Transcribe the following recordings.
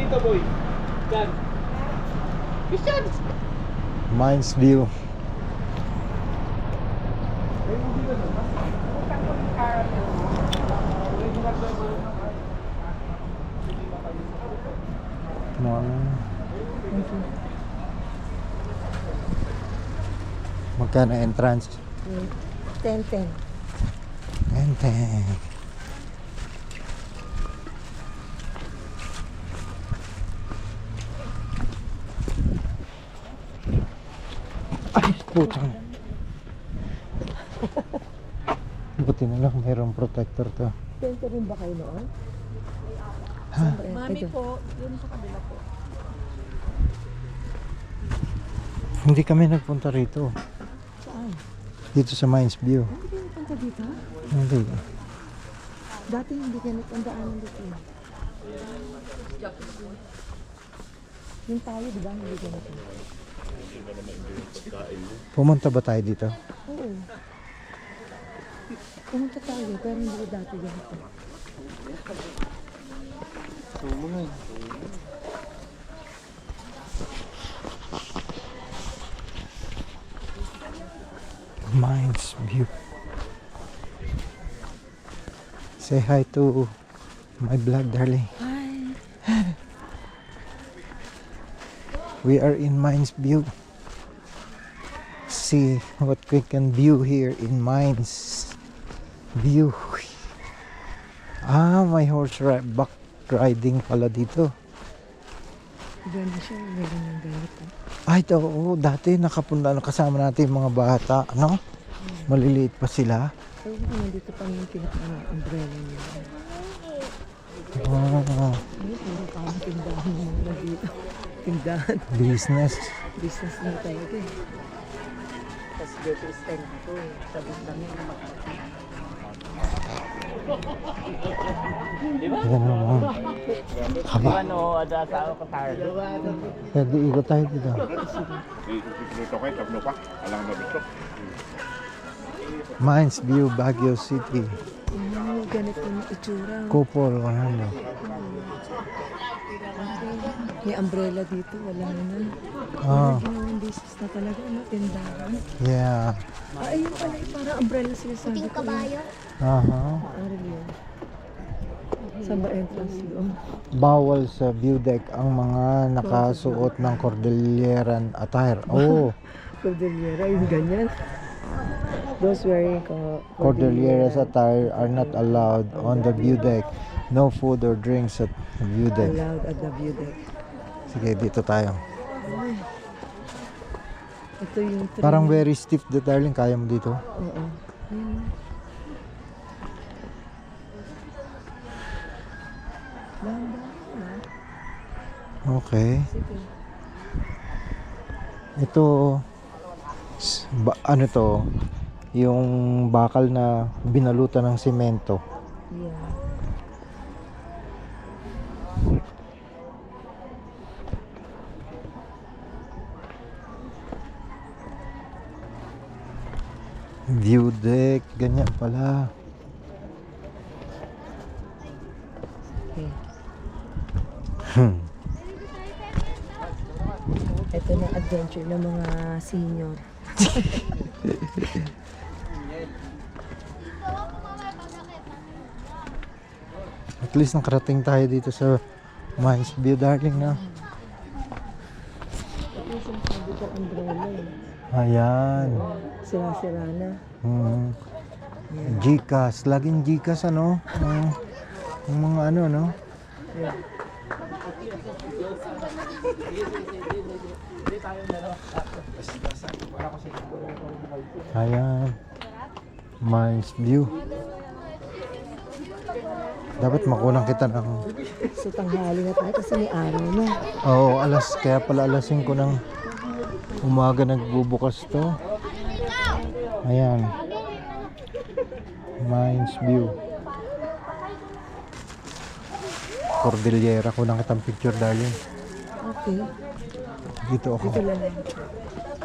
dito, boy. Diyan. Christian! Mines View. Magkano entrance? 10-10. Ente. Ay, putang. Buti na lang mayroong protector to. 10 rin ba kayo noon? Ha? Mami po, yun sa kabila po. Hindi kami nagpunta rito. Saan? Dito sa Mines View. Hindi kayo nagpunta dito? Hindi. Dati hindi kayo nagpandaanan dito. Yung tayo, di ba? Hindi kayo nagpunta. Pumunta ba tayo dito? Oo. Pumunta tayo, pero hindi ko dati ganito. Mines View. Say hi to my vlog, darling. Hi. We are in Mines View. See what we can view here in Mines View. Ah, may back riding pala dito. Ganda siya, meron ng ganito. Ay, oo, dati nakapunta, kasama natin yung mga bata, ano? Maliliit pa sila. Pero nandito pa yung pinaka-umbrella niya. Oh, Ano, puro kami tindahan mo na dito. Tindahan. business. Business na talaga eh. Tapos dito is tent ko eh. Sabi kami Yan naman. Haba. Ano, ada sa katar. Pwede ikot tayo dito. Dito kayo, tablo pa. Alang na dito. Mines View, Baguio City. ganito yung itsura. Kupol, ano. May umbrella dito, wala na. Ah, Ginawang business na talaga, ano, tindahan. yeah. Ayun pala, parang umbrella sinasabi ko. Kabayo? Aha. Aral yun. Saan ba entrance doon? Bawal sa view deck ang mga nakasuot ng Cordilleran attire. Oh, Cordillera, yung ganyan. Those wearing Cordillera's attire are not allowed on the view deck. No food or drinks at the view deck. allowed at the view deck. Sige, dito tayo. Ito yung tree. Parang very stiff the darling. Kaya mo dito? Oo. Ayun. Okay. Sige. Ito, ano to? Yung bakal na binalutan ng semento. Yeah. View deck, ganyan pala. Okay. Hmm. Ito na adventure ng mga senior. At least nakarating tayo dito sa Mines View, darling, na. Ito yung sinasabi ko umbrella eh. Ayan. Sira-sira na. Hmm. Yeah. Gcash, laging Gcash, ano? Yung mga ano, no? Yeah. Ayan. Mines View. Dapat makulang kita ng... So tanghali na tayo kasi may araw na. Oo, kaya pala alas 5 ng umaga nagbubukas to. Ayan. Mines View. Cordillera, kulang kitang picture, darling. Okay. Dito ako. Ito lang.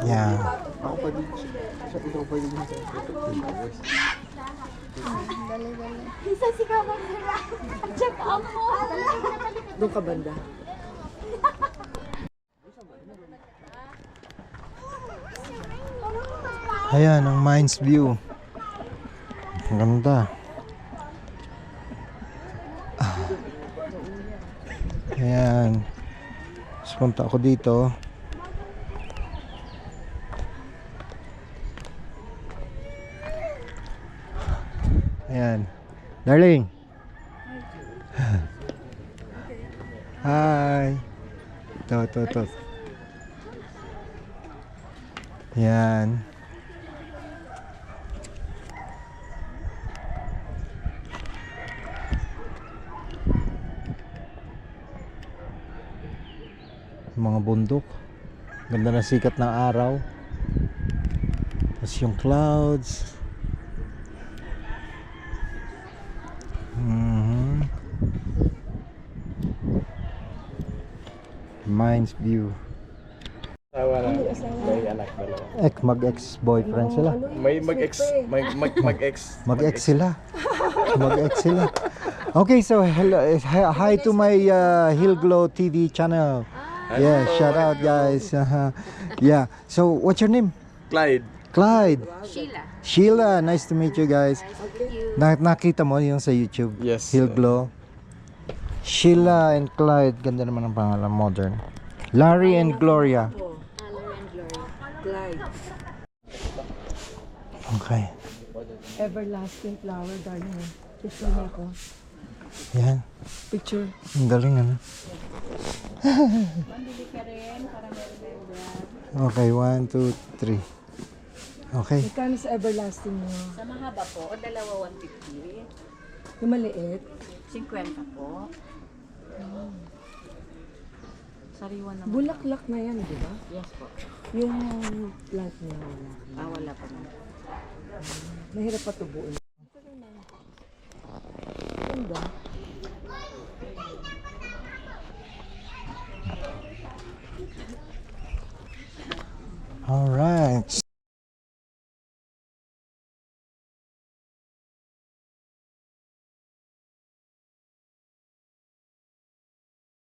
Yeah. Isa si Kapag sila. Check up mo. Doon ka banda. Ayan, ang Mines View. Ang ganda. Ayan. Tapos punta ako dito. Ayan. Darling. Hi. Ito. Ayan. Mga bundok. Ganda ng sikat ng araw. Tapos yung clouds. Mines View. Asawa lang. May anak dalawa. Mag-ex-boyfriend sila. May mag-ex. Mag-ex. Mag-ex sila. Mag-ex sila. Okay, so hello, hi to my Hillglow TV channel. Yeah, shout out guys. Yeah. So what's your name? Clyde. Clyde. Sheila. Sheila, nice to meet you guys. Thank you. Nakita mo yung sa YouTube? Yes. Hillglow. Sheila and Clyde, ganda naman ang pangalan, modern. Larry and Gloria. Alan and Gloria. Clyde. Okay. Everlasting flower, darling. Picture mo ako. Yan. Picture. Ang galing ano. Pambili ka rin para may remember. Okay, 1, 2, 3. Okay. Magkano sa everlasting mo? Sa mahaba po, o dalawa 150. Yung maliit? 50 po. Sariwa naman. Bulaklak na yan, di ba? Yes po. Yung plant niya wala. Wala pa naman. Mahirap pa tubuin. Ganda. Alright.